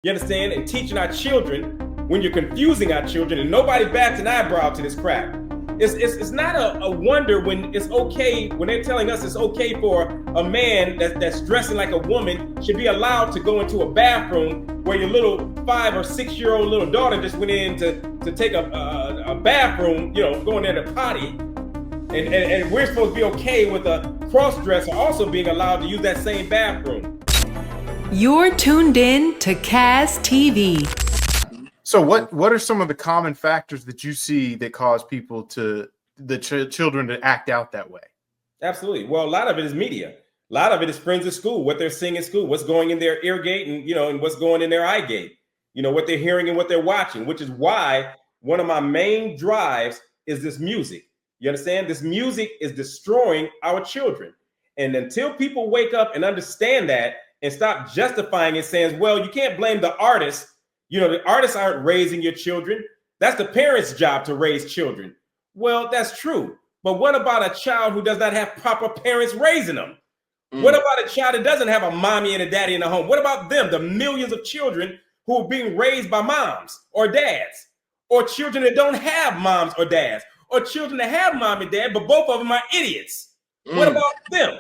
You understand? And teaching our children when you're confusing our children, and nobody bats an eyebrow to this crap. It's not a wonder when it's okay, when they're telling us it's okay for a man that's dressing like a woman should be allowed to go into a bathroom where your little 5 or 6 year old little daughter just went in to take a bathroom, going there to potty. And we're supposed to be okay with a cross-dresser also being allowed to use that same bathroom. You're tuned in to Kaz TV. So what are some of the common factors that you see that cause people children to act out that way? Absolutely. Well, a lot of it is media. A lot of it is friends at school, what they're seeing at school, what's going in their ear gate and what's going in their eye gate, what they're hearing and what they're watching, which is why one of my main drives is this music. You understand? This music is destroying our children. And until people wake up and understand that and stop justifying it, saying, well, you can't blame the artists. The artists aren't raising your children. That's the parents' job to raise children. Well, that's true. But what about a child who does not have proper parents raising them? What about a child that doesn't have a mommy and a daddy in the home? What about them, the millions of children who are being raised by moms or dads, or children that don't have moms or dads, or children that have mom and dad, but both of them are idiots? What about them?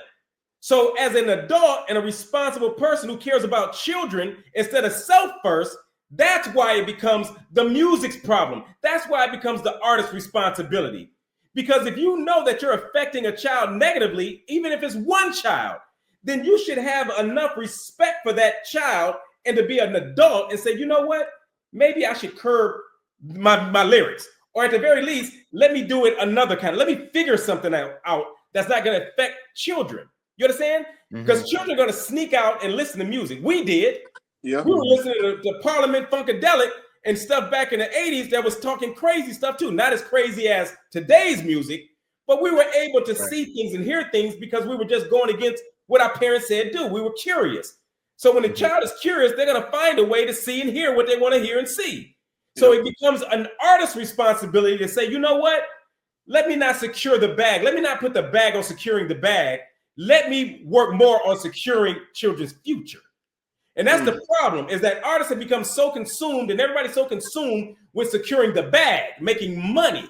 So as an adult and a responsible person who cares about children instead of self first, that's why it becomes the music's problem. That's why it becomes the artist's responsibility. Because if you know that you're affecting a child negatively, even if it's one child, then you should have enough respect for that child and to be an adult and say, you know what? Maybe I should curb my lyrics. Or at the very least, let me do it another kind. Let me figure something out that's not going to affect children. You understand? Because children are going to sneak out and listen to music. We did. Yeah. We were listening to Parliament Funkadelic and stuff back in the 80s that was talking crazy stuff too. Not as crazy as today's music, but we were able to see things and hear things because we were just going against what our parents said do. We were curious. So when the child is curious, they're going to find a way to see and hear what they want to hear and see. So it becomes an artist's responsibility to say, you know what? Let me not secure the bag. Let me not put the bag on securing the bag. Let me work more on securing children's future. And that's the problem, is that artists have become so consumed and everybody's so consumed with securing the bag, making money,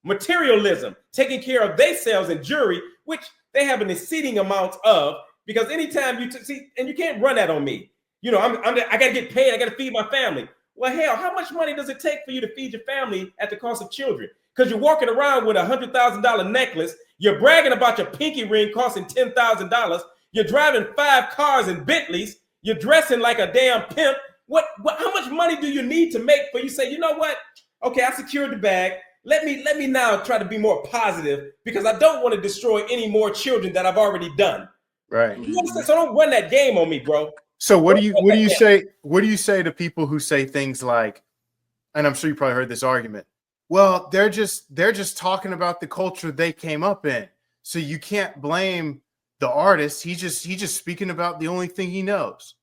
materialism, taking care of themselves and jury, which they have an exceeding amount of, because anytime you see, and you can't run that on me. I got to get paid. I got to feed my family. Well, hell, how much money does it take for you to feed your family at the cost of children? Because you're walking around with a $100,000 necklace. You're bragging about your pinky ring costing $10,000. You're driving 5 cars in Bentleys. You're dressing like a damn pimp. How much money do you need to make for you say, you know what? Okay, I secured the bag. Let me now try to be more positive because I don't want to destroy any more children that I've already done. Right. So don't run that game on me, bro. So what do you say to people who say things like, and I'm sure you probably heard this argument, well, they're just talking about the culture they came up in. So you can't blame the artist. He's just speaking about the only thing he knows.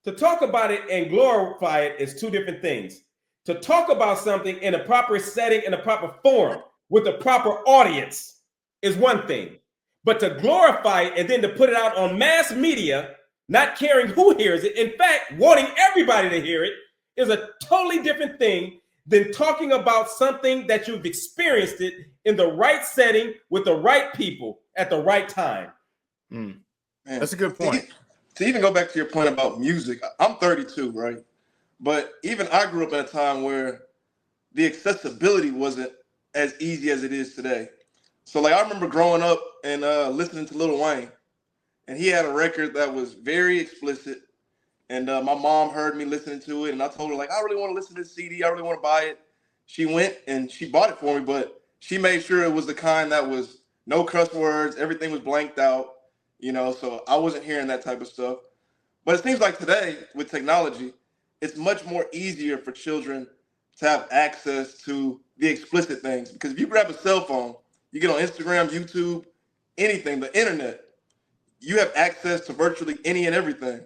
To talk about it and glorify it is two different things. To talk about something in a proper setting, in a proper forum, with a proper audience is one thing. But to glorify it and then to put it out on mass media, not caring who hears it, in fact, wanting everybody to hear it, is a totally different thing than talking about something that you've experienced it in the right setting with the right people at the right time. Man, that's a good point. To even go back to your point about music, I'm 32, right? But even I grew up at a time where the accessibility wasn't as easy as it is today. So like I remember growing up and listening to Lil Wayne, and he had a record that was very explicit. And my mom heard me listening to it, and I told her, like, I really want to listen to this CD. I really want to buy it. She went and she bought it for me, but she made sure it was the kind that was no cuss words. Everything was blanked out, so I wasn't hearing that type of stuff. But it seems like today, with technology, it's much more easier for children to have access to the explicit things. Because if you grab a cell phone, you get on Instagram, YouTube, anything, the internet, you have access to virtually any and everything.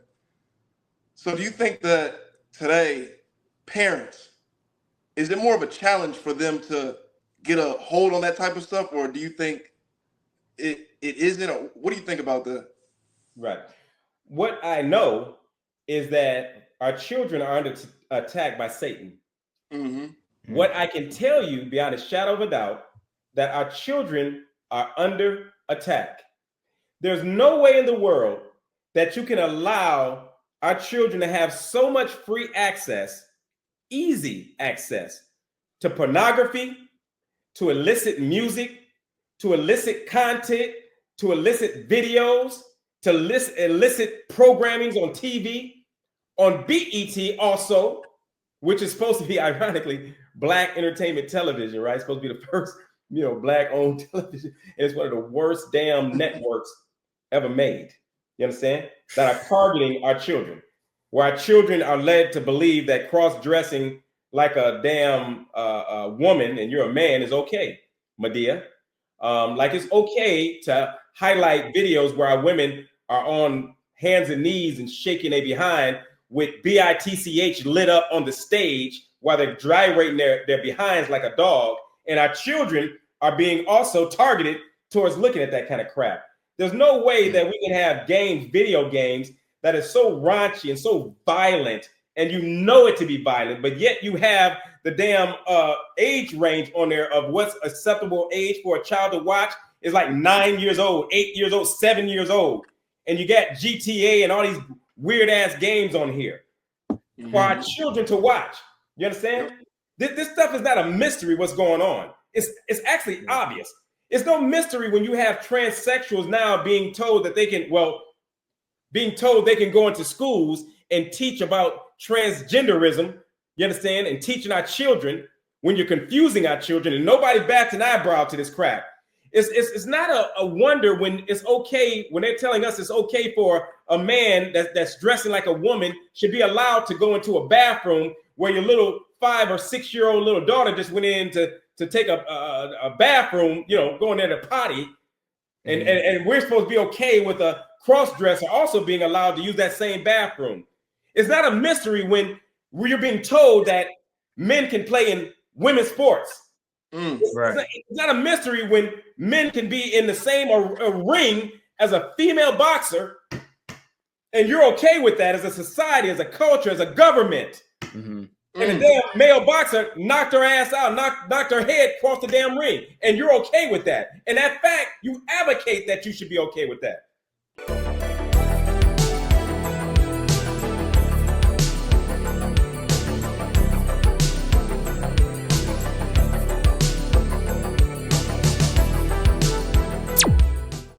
So do you think that today, parents, is it more of a challenge for them to get a hold on that type of stuff? Or do you think it isn't? What do you think about that? Right. What I know is that our children are under attack by Satan. Mm-hmm. What I can tell you beyond a shadow of a doubt, that our children are under attack. There's no way in the world that you can allow our children to have so much free access, easy access to pornography, to illicit music, to illicit content, to illicit videos, to illicit programmings on TV, on BET also, which is supposed to be, ironically, Black entertainment television, right? It's supposed to be the first, Black-owned television. And it's one of the worst damn networks ever made. You understand? That are targeting our children, where our children are led to believe that cross-dressing like a damn woman and you're a man is okay, Medea. Like it's okay to highlight videos where our women are on hands and knees and shaking their behind with BITCH lit up on the stage while they're gyrating their behinds like a dog. And our children are being also targeted towards looking at that kind of crap. There's no way that we can have games, video games, that is so raunchy and so violent, and you know it to be violent, but yet you have the damn age range on there of what's acceptable age for a child to watch is like 9 years old, 8 years old, 7 years old. And you got GTA and all these weird ass games on here for our children to watch. You understand? This stuff is not a mystery what's going on. It's actually obvious. It's no mystery when you have transsexuals now being told that they can go into schools and teach about transgenderism, you understand, and teaching our children when you're confusing our children, and nobody bats an eyebrow to this crap. It's not a wonder when it's okay, when they're telling us it's okay for a man that's dressing like a woman should be allowed to go into a bathroom where your little 5 or 6 year old little daughter just went in to take a bathroom, going there to potty. And we're supposed to be okay with a cross-dresser also being allowed to use that same bathroom. It's not a mystery when you're being told that men can play in women's sports. It's not a mystery when men can be in the same ring as a female boxer, and you're okay with that as a society, as a culture, as a government. And the damn male boxer knocked her ass out, knocked her head across the damn ring, and you're okay with that. And that fact, you advocate that you should be okay with that.